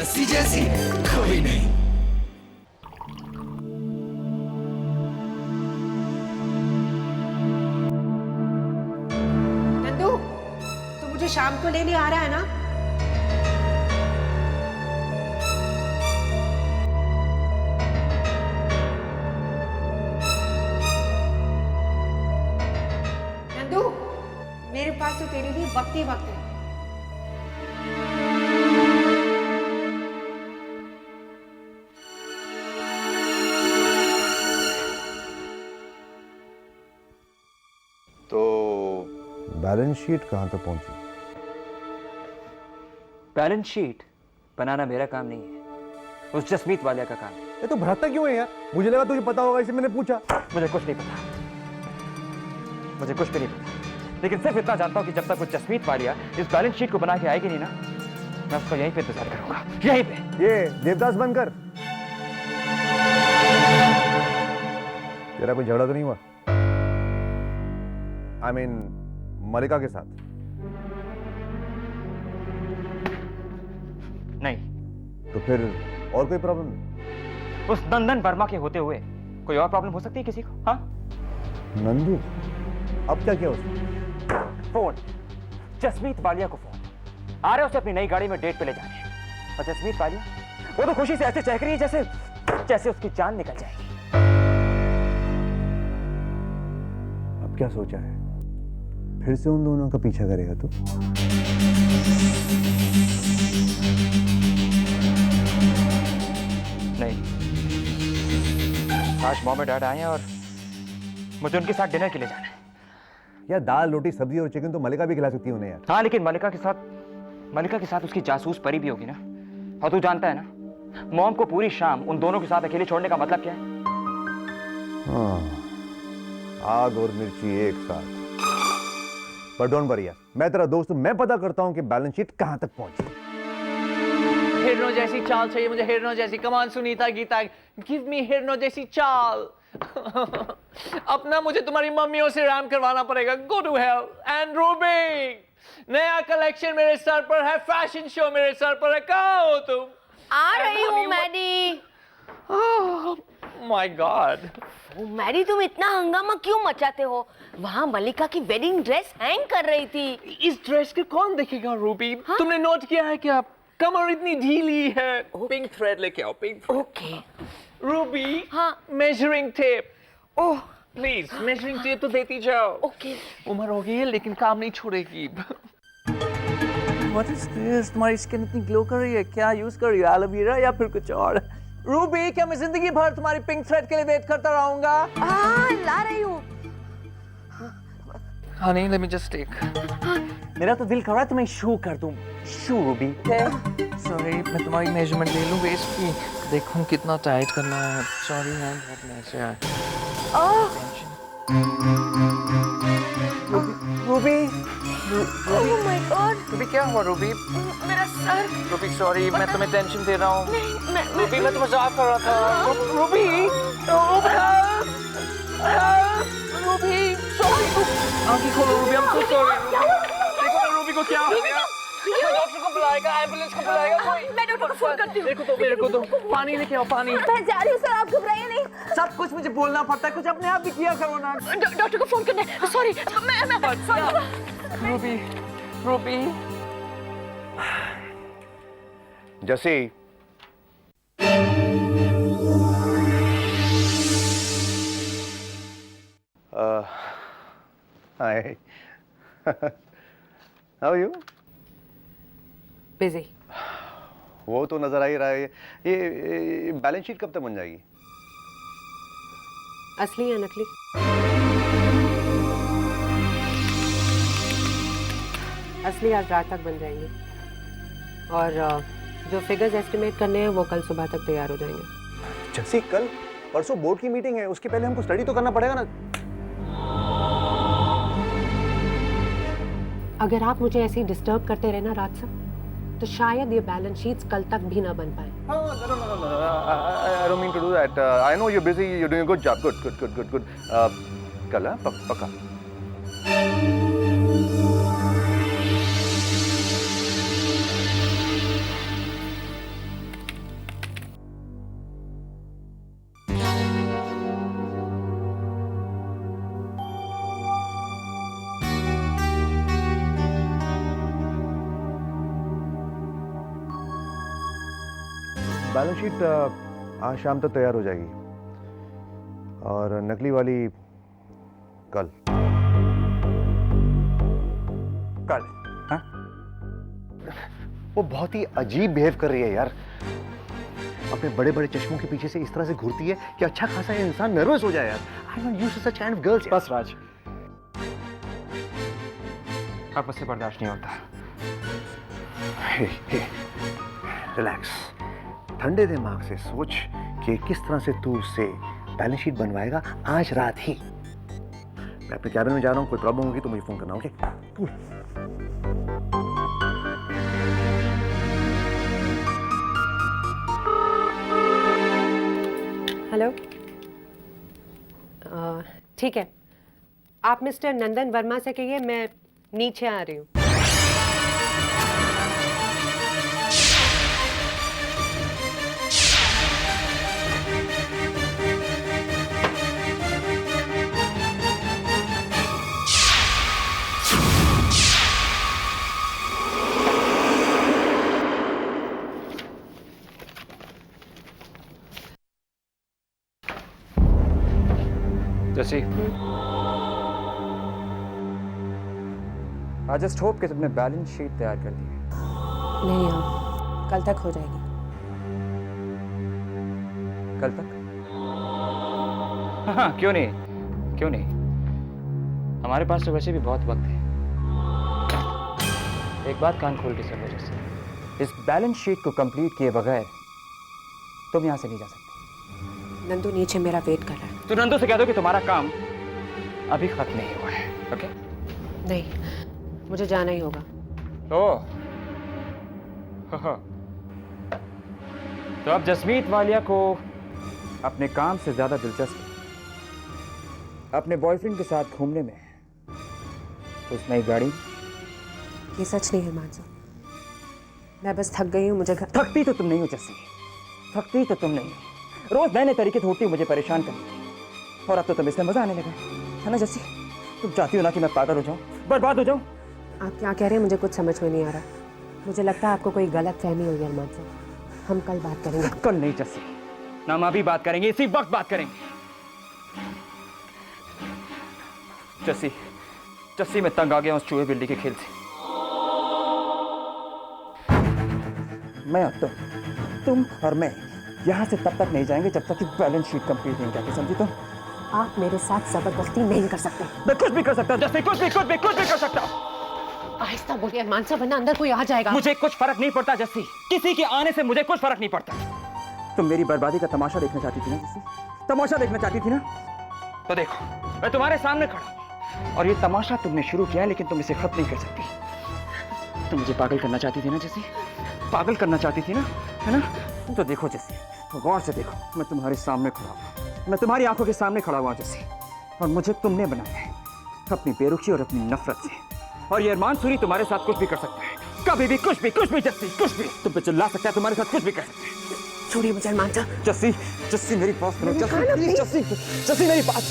जस्सी जैसी कोई नहीं। नंदू, तू मुझे शाम को लेने आ रहा है ना? नंदू, मेरे पास तो तेरे लिए वक्त ही वक्त है। तो बैलेंस शीट कहाँ तक पहुंची? बैलेंस शीट बनाना मेरा काम नहीं है, उस जसमीत वालिया का काम है। ये तो भड़कता क्यों है यार? मुझे लगा तुझे पता होगा, इसलिए मैंने पूछा। मुझे कुछ नहीं पता, मुझे कुछ भी नहीं पता, लेकिन सिर्फ इतना जानता हूँ कि जब तक वो जसमीत वालिया इस बैलेंस शीट को बना के आएगी नहीं ना, मैं उसको यहीं पे इंतजार करूंगा, यहीं पे। ये देवदास बनकर तेरा कोई झगड़ा तो नहीं हुआ? I mean, मलिका के साथ? नहीं। तो फिर और कोई प्रॉब्लम नहीं? उस नंदन वर्मा के होते हुए कोई और प्रॉब्लम हो सकती है किसी को? हाँ, नंदू, अब क्या किया उसने? फोन, जसमीत वालिया को फोन आ रहे, उसे अपनी नई गाड़ी में डेट पे ले जाने, और जसमीत वालिया वो तो खुशी से ऐसे चहक रही है जैसे जैसे उसकी जान निकल जाएगी। अब क्या सोचा है? फिर से उन दोनों का पीछा करेगा तू? नहीं, आज मॉम और डैड आए हैं और मुझे उनके साथ डिनर के लिए जाना है। यार दाल रोटी सब्जी और चिकन तो मलिका भी खिला सकती है उन्हें यार। हाँ, लेकिन मलिका के साथ उसकी जासूस परी भी होगी ना, और तू जानता है ना, मॉम को पूरी शाम उन दोनों के साथ अकेले छोड़ने का मतलब क्या है? हाँ, आग और मिर्ची एक साथ। पर डोंट वरी यार, मैं तेरा दोस्त हूं, मैं पता करता हूं कि बैलेंस शीट कहां तक पहुंची। हिरनो जैसी चाल चाहिए मुझे, हिरनो जैसी। कमान सुनीता गीता, गिव मी हिरनो जैसी चाल। अपना मुझे तुम्हारी मम्मियों से राम करवाना पड़ेगा। Go to hell. And Ruby, नया कलेक्शन मेरे सर पर है, फैशन शो मेरे सर पर है। कहाँ हो तुम? आ रही हूँ मैडी। My God. मैडी, तुम इतना हंगामा क्यों मचाते हो? वहाँ मलिका की वेडिंग ड्रेस हैंग कर रही थी। इस ड्रेस को कौन देखेगा रूबी? हाँ? तुमने नोट किया है क्या? कमर इतनी ढीली है। पिंक थ्रेड लेके आओ, पिंक थ्रेड। ओके। रूबी, हाँ। Measuring tape. Oh please, measuring tape तो देती जाओ। ओके। उम्र हो गई है लेकिन काम नहीं छोड़ेगी। What is this? तुम्हारी स्किन इतनी ग्लो कर रही है, क्या यूज कर रही है? एलोवेरा या फिर कुछ और? रूबी, क्या मैं जिंदगी भर तुम्हारी पिंक थ्रेड के लिए वेट करता रहूंगा? ला रही हूँ। Honey, let me just take. मेरा तो दिल कर रहा है तुम्हें शू कर दूं। शू रूबी। सॉरी, मैं तुम्हारी मेजरमेंट ले लूं वेस्ट की। देखूं कितना टाइट करना है। सॉरी मैम, बहुत मैच है। Ruby, oh my God. Ruby क्या हुआ रूबी? मेरा सर। रूबी सॉरी, मैं तुम्हें टेंशन दे रहा हूँ। नहीं, रूबी, मैं तो मजाक कर रहा था। Ruby, Ruby, sorry. आंखें खोलो रूबी, I'm so sorry। देखो ना रूबी को क्या हो गया। डॉक्टर को बुलाएगा, एम्बुलेंस को बुलाएगा कोई। मैं डॉक्टर को फोन करती हूँ। देखो तो मेरे को तो पानी लेके आओ, पानी। मैं जा रही हूँ सर, आप घबराइए नहीं। सब कुछ मुझे बोलना पड़ता है, कुछ अपने आप भी किया करो ना। डॉक्टर को फोन करना है। सॉरी, मैं रूबी, रूबी। जैसे हाय, हाउ यू? बिजी। वो तो नजर आ ही रहा है। ये बैलेंस शीट कब तक बन जाएगी? असली या नकली? असली आज रात तक बन जाएंगे, और जो फिगर्स एस्टिमेट करने हैं वो कल सुबह तक तैयार हो जाएंगे। जैसे कल परसों बोर्ड की मीटिंग है, उसके पहले हमको स्टडी तो करना पड़ेगा ना। अगर आप मुझे ऐसे ही डिस्टर्ब करते रहे ना रात से, तो शायद ये बैलेंस शीट्स कल तक भी ना बन पाए। I don't mean to do that. I know you're busy. You're doing a good job. Good. कल है पक्का। बैलेंस शीट आज शाम तक तैयार हो जाएगी और नकली वाली कल। कल? हाँ? वो बहुत ही अजीब बिहेव कर रही है यार, अपने बड़े बड़े चश्मों के पीछे से इस तरह से घूरती है कि अच्छा खासा ये इंसान नर्वस हो जाए यार। I don't used to such kind of girls. बस राज, अब मुझसे बर्दाश्त नहीं होता। रिलैक्स, ठंडे दिमाग से सोच कि किस तरह से तू उससे बैलेंस शीट बनवाएगा आज रात ही। मैं अपने कैबिन में जा रहा हूँ, कोई प्रॉब्लम होगी तो मुझे फोन करना। ओके? हेलो, ठीक है, आप मिस्टर नंदन वर्मा से कहिए मैं नीचे आ रही हूँ। जैसी, आई जस्ट होप कि तुमने बैलेंस शीट तैयार कर दी है। नहीं हाँ, कल तक हो जाएगी। कल तक? हाँ, क्यों नहीं, क्यों नहीं, हमारे पास तो वैसे भी बहुत वक्त है। एक बात कान खोल के सुनो जैसे, इस बैलेंस शीट को कंप्लीट किए बगैर तुम यहां से नहीं जा सकते। नंदू नीचे मेरा वेट कर रहा है। तो नंदू से कह दो कि तुम्हारा काम अभी खत्म नहीं हुआ है। ओके? नहीं, मुझे जाना ही होगा। ओह, तो अब जसमीत वालिया को अपने काम से ज्यादा दिलचस्पी अपने बॉयफ्रेंड के साथ घूमने में, उस नई गाड़ी। ये सच नहीं है मानसू, मैं बस थक गई हूँ, मुझे घर। थकती तो तुम नहीं हो जस्सी, थकती तो तुम नहीं हो। रोज नए नए तरीके ढूंढती हो मुझे परेशान करने की, और अब तो तुम इसमें मजा आने लगा है ना जस्सी? तुम चाहती हो ना कि मैं पागल हो जाऊं, बर्बाद हो जाऊं? आप क्या कह रहे हैं मुझे कुछ समझ में नहीं आ रहा। मुझे लगता है आपको कोई गलत फहमी हुई है मानसू। हम कल बात करेंगे। कल नहीं जस्सी, ना हम अभी बात करेंगे, इसी वक्त बात करेंगे। जस्सी, जस्सी मैं तंग आ गया उस चूहे बिल्ली के खेल से। मैं अब तो तुम और मैं यहां से तब तक नहीं जाएंगे जब तक कि बैलेंस शीट कंप्लीट नहीं करके, समझी तुम? आप मेरे साथ जबरदस्ती नहीं कर सकते। मैं कुछ भी कर सकता हूं जस्सी, कुछ भी कर सकता हूं। आहिस्ता बोलिए मानसा, वरना अंदर कोई आ जाएगा। मुझे कुछ फर्क नहीं पड़ता जस्सी, किसी के आने से मुझे कुछ फर्क नहीं पड़ता। तुम मेरी बर्बादी का तमाशा देखना चाहती थी ना जस्सी? तमाशा देखना चाहती थी ना? तो देखो, मैं तुम्हारे सामने खड़ा हूं और ये तमाशा तुमने शुरू किया है, लेकिन तुम इसे खत्म नहीं कर सकती। तुम मुझे पागल करना चाहती थी ना जस्सी? पागल करना चाहती थी ना, है ना? तो देखो जस्सी, गौर से देखो, मैं तुम्हारे सामने खड़ा हूं, मैं तुम्हारी आंखों के सामने खड़ा हुआ जस्सी, और मुझे तुमने बनाया है अपनी बेरुखी और अपनी नफरत से। और ये अरमान सूरी तुम्हारे साथ कुछ भी कर सकता है, कभी भी, कुछ भी जस्सी, कुछ भी तुम पे चिल्ला सकता है, तुम्हारे साथ कुछ भी कर सकता है। छोड़िए मुझे मानसा। जस्सी, जस्सी मेरी बात सुनो, जस्सी, जस्सी, जस्सी मेरी बात।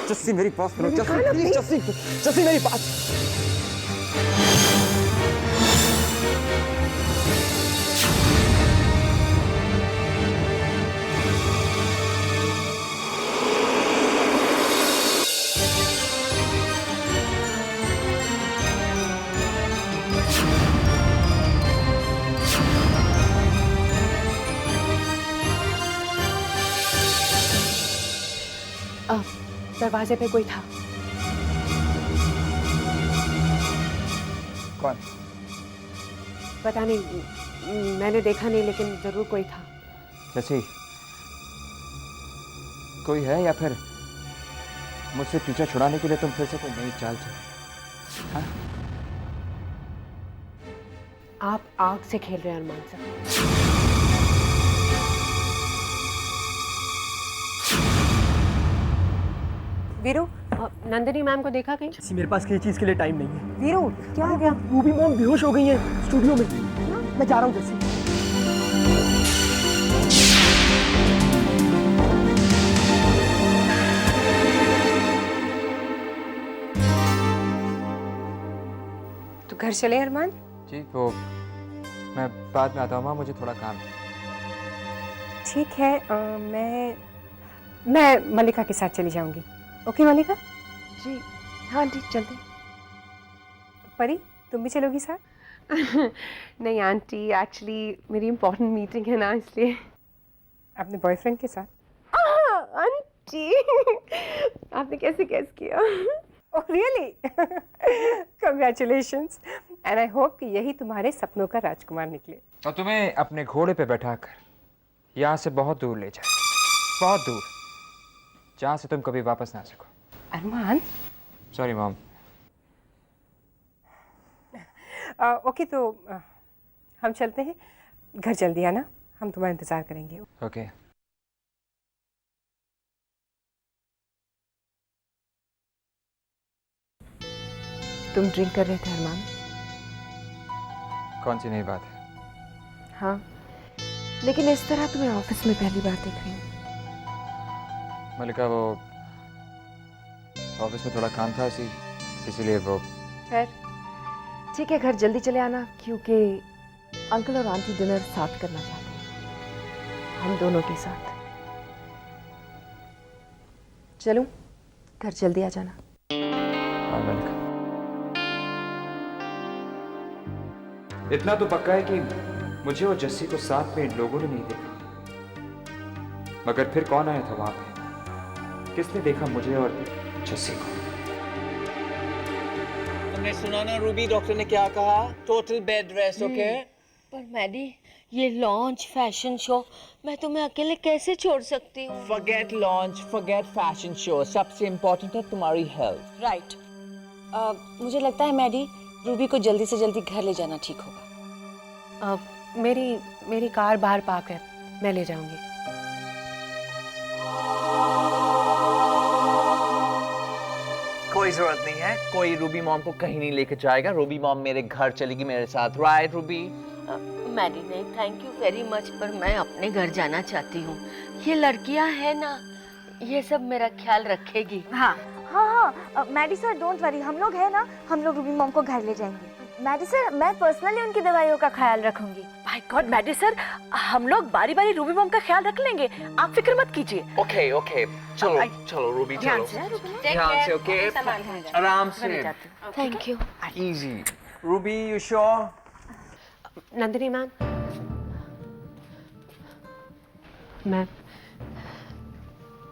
जस्सी मेरी बात सुनो, जस्सी, जस्सी, जस्सी मेरी बात। दरवाजे पे कोई था। कौन? पता नहीं, मैंने देखा नहीं, लेकिन जरूर कोई था। जैसे कोई है, या फिर मुझसे पीछा छुड़ाने के लिए तुम फिर से कोई नई चाल चली? हाँ? आप आग से खेल रहे हैं अरमान साहब। वीरू, नंदिनी मैम को देखा कहीं? मेरे पास किसी चीज के लिए टाइम नहीं है। वीरू, क्या हो गया? रूबी मॉम बेहोश हो गई है स्टूडियो में। मैं जा रहा हूँ जैसे। घर चले अरमान? जी वो मैं बाद में आता हूँ माँ, मुझे थोड़ा काम है। ठीक है, मैं मलिका के साथ चली जाऊंगी। ओके मलिका? जी हाँ जी चलते। परी, तुम भी चलोगी साथ? नहीं आंटी, एक्चुअली मेरी इम्पोर्टेंट मीटिंग है ना, इसलिए। अपने बॉयफ्रेंड के साथ? आंटी आपने कैसे गेस किया? Oh really? Congratulations, and I hope कि यही तुम्हारे सपनों का राजकुमार निकले। और तुम्हें अपने घोड़े पे बैठाकर यहाँ से बहुत दूर ले जाए, बहुत दूर, जहाँ से तुम कभी वापस ना आ सको। अरमान? Sorry mom. ओके तो हम चलते हैं, घर जल्दी आना, हम तुम्हारा इंतज़ार करेंगे। ओके। तुम ड्रिंक कर रहे थे अरमान? कौन सी नई बात है? हाँ, लेकिन इस तरह तुम्हें ऑफिस में पहली बार देख रही हूँ। मलिका वो ऑफिस में थोड़ा काम था इसीलिए वो। खैर ठीक है, घर जल्दी चले आना, क्योंकि अंकल और आंटी डिनर साथ करना चाहते हैं, हम दोनों के साथ। चलूं? घर जल्दी आ जाना। हाँ मलिका, इतना तो पक्का है कि मुझे और जस्सी को साथ में इन लोगों ने नहीं देखा, मगर फिर कौन आया था वहां पे? किसने देखा मुझे और जस्सी को? तुमने सुना ना रूबी, डॉक्टर ने क्या कहा? Total bed rest, okay? पर मैडी, ये लॉन्च फैशन शो मैं तुम्हें अकेले कैसे छोड़ सकती हूँ? Forget launch, forget fashion show, सबसे इम्पोर्टेंट है तुम्हारी हेल्थ। राइट। मुझे लगता है मैडी, रूबी को जल्दी से जल्दी घर ले जाना ठीक होगा। मेरी कार बाहर पार्क है, मैं ले जाऊंगी। कोई जरूरत नहीं है, कोई रूबी मॉम को कहीं नहीं लेके जाएगा। रूबी मॉम मेरे घर चलेगी मेरे साथ, राइट रूबी? मैडी नहीं, थैंक यू वेरी मच, पर मैं अपने घर जाना चाहती हूँ। ये लड़कियाँ हैं ना, ये सब मेरा ख्याल रखेगी। हाँ हाँ हाँ, मैडी सर डोंट वरी, हम लोग हैं ना, हम लोग रूबी मॉम को घर ले जाएंगे। मैडी सर, मैं पर्सनली उनकी दवाइयों का ख्याल रखूंगी। माय गॉड मैडी सर, हम लोग बारी बारी रूबी मॉम का ख्याल रख लेंगे, आप फिक्र मत कीजिए। ओके ओके, चलो चलो रूबी, चलो ध्यान से, ओके? आराम से, thank you. Easy. Ruby, you sure? Nandini ma'am,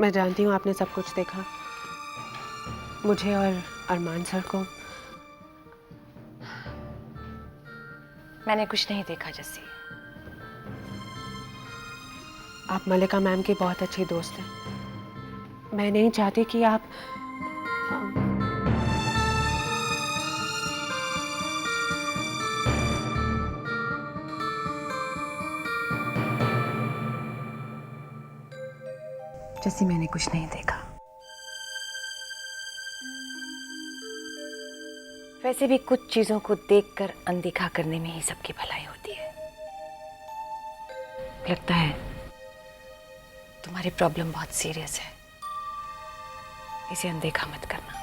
मैं जानती हूँ आपने सब कुछ देखा, मुझे और अरमान सर को। मैंने कुछ नहीं देखा जस्सी। आप मलिका मैम की बहुत अच्छी दोस्त हैं। मैं नहीं चाहती कि आप जैसे मैंने कुछ नहीं देखा। वैसे भी कुछ चीजों को देखकर अनदेखा करने में ही सबकी भलाई होती है। लगता है तुम्हारी प्रॉब्लम बहुत सीरियस है, इसे अनदेखा मत करना।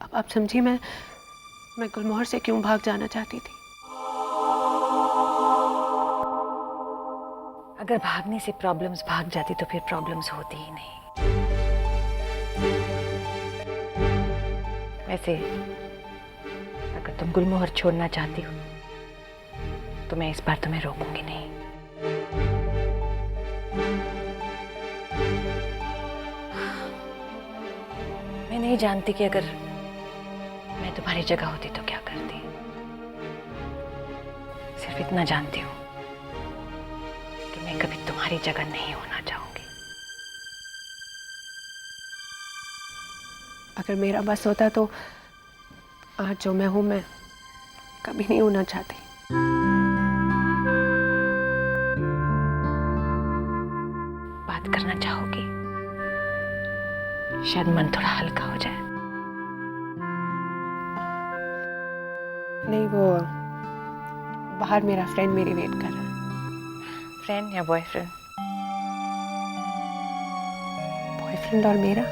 अब आप समझी, मैं गुलमोहर से क्यों भाग जाना चाहती थी। अगर भागने से प्रॉब्लम्स भाग जाती तो फिर प्रॉब्लम्स होती ही नहीं। वैसे अगर तुम गुलमोहर छोड़ना चाहती हो तो मैं इस बार तुम्हें रोकूंगी नहीं। मैं नहीं जानती कि अगर मैं तुम्हारी जगह होती तो क्या करती। सिर्फ इतना जानती हूँ कि मैं कभी तुम्हारी जगह नहीं होना चाहूंगी। अगर मेरा बस होता तो आज जो मैं हूं, मैं कभी नहीं होना चाहती। बात करना चाहोगी? शायद मन थोड़ा हल्का हो जाए। नहीं, वो बाहर मेरा फ्रेंड मेरी वेट कर रहा है। फ्रेंड या बॉयफ्रेंड? बॉयफ्रेंड और मेरा।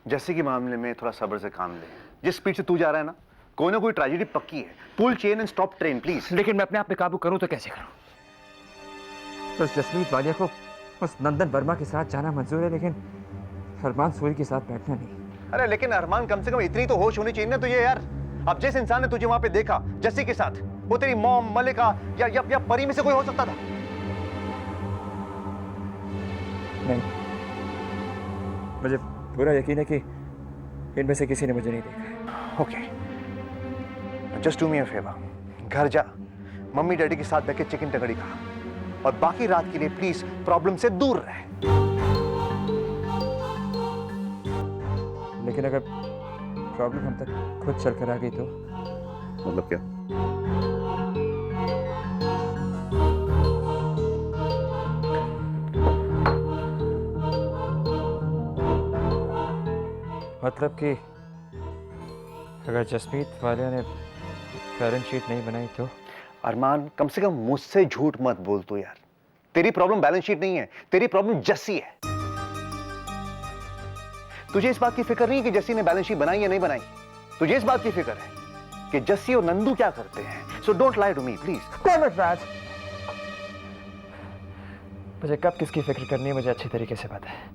जैसे के मामले में थोड़ा सब्र से काम ले। जिस स्पीड से तू जा रहा है ना, कोई ना कोई ट्रेजेडी पक्की है। Pull chain and stop train please. लेकिन मैं अपने आप पे काबू करूं तो कैसे करूं? बस जसमीत वालिया को उस नंदन वर्मा के साथ जाना मंजूर है, लेकिन अरमान सूरी के साथ बैठना नहीं। अरे लेकिन अरमान, कम से कम इतनी तो होश होनी चाहिए ना तुझे यार। अब जिस इंसान ने तुझे वहां पे देखा जस्सी के साथ, वो तेरी मॉम, मलिका या परी में से कोई हो सकता था। नहीं, मुझे पूरा यकीन है कि इनमें से किसी ने मुझे नहीं देखा। Okay, just do me a favour, घर जा, मम्मी डैडी के साथ बैठ के चिकन टंगड़ी खा, और बाकी रात के लिए प्लीज प्रॉब्लम से दूर रहे। लेकिन अगर प्रॉब्लम हम तक खुद चल कर आ गई तो? मतलब क्या? मतलब कि अगर जसमीत वालिया ने बैलेंस शीट नहीं बनाई तो? अरमान, कम से कम मुझसे झूठ मत बोल तू यार। तेरी प्रॉब्लम बैलेंस शीट नहीं है, तेरी प्रॉब्लम जस्सी है। तुझे इस बात की फिक्र नहीं है कि जस्सी ने बैलेंस शीट बनाई या नहीं बनाई। तुझे इस बात की फिक्र है कि जस्सी और नंदू क्या करते हैं। So don't lie to me please. मुझे कब किसकी फिक्र करनी है मुझे अच्छी तरीके से पता है।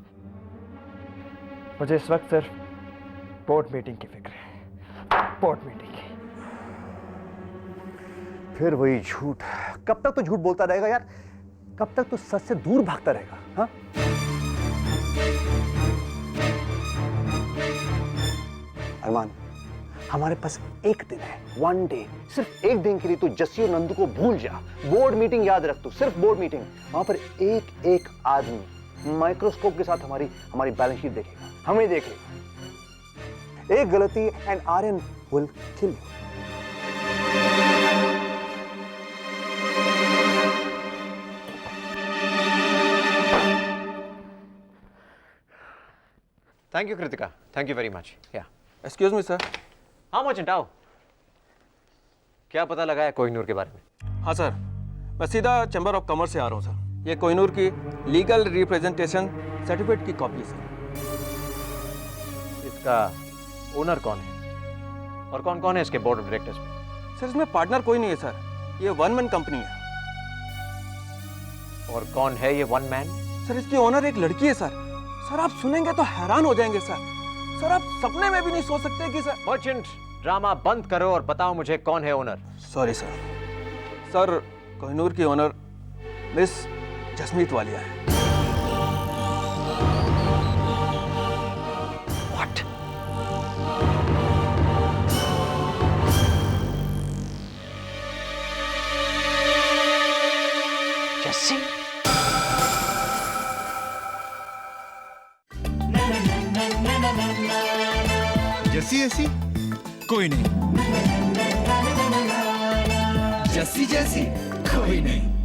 मुझे इस वक्त सिर्फ बोर्ड मीटिंग की फिक्र है, बोर्ड मीटिंग की। फिर वही झूठ। कब तक तो झूठ बोलता रहेगा यार? कब तक तो सच से दूर भागता रहेगा? हाँ, अरमान, हमारे पास एक दिन है, वन डे। सिर्फ एक दिन के लिए तू जस्सी और नंदू को भूल जा। बोर्ड मीटिंग याद रख तू, सिर्फ बोर्ड मीटिंग। वहां पर एक एक आदमी माइक्रोस्कोप के साथ हमारी बैलेंस शीट देखेगा, हमें देखेगा। एक गलती and Aryan will kill you. Thank you Kritika, thank you very much. या एक्सक्यूज मी सर। हाँ मर्चेंट, आओ। क्या पता लगा है कोहिनूर के बारे में? हाँ सर, मैं सीधा चैम्बर ऑफ कॉमर्स से आ रहा हूँ सर। ये कोहिनूर की लीगल रिप्रेजेंटेशन सर्टिफिकेट की कॉपी है सर। इसका ओनर कौन है और कौन कौन है इसके बोर्ड ऑफ डायरेक्टर्स में? सर इसमें पार्टनर कोई नहीं है सर, ये वन मैन कंपनी है। और कौन है ये वन मैन? सर इसकी ओनर एक लड़की है सर। सर आप सुनेंगे तो हैरान हो जाएंगे सर। सर आप सपने में भी नहीं सोच सकते कि सर। मर्चेंट, ड्रामा बंद करो और बताओ मुझे कौन है owner. Sorry sir. Sir Kohinoor की ओनर मिस जसमीत वालिया है। व्हाट? जस्सी? जस्सी ऐसी कोई नहीं, जस्सी जैसी कोई नहीं।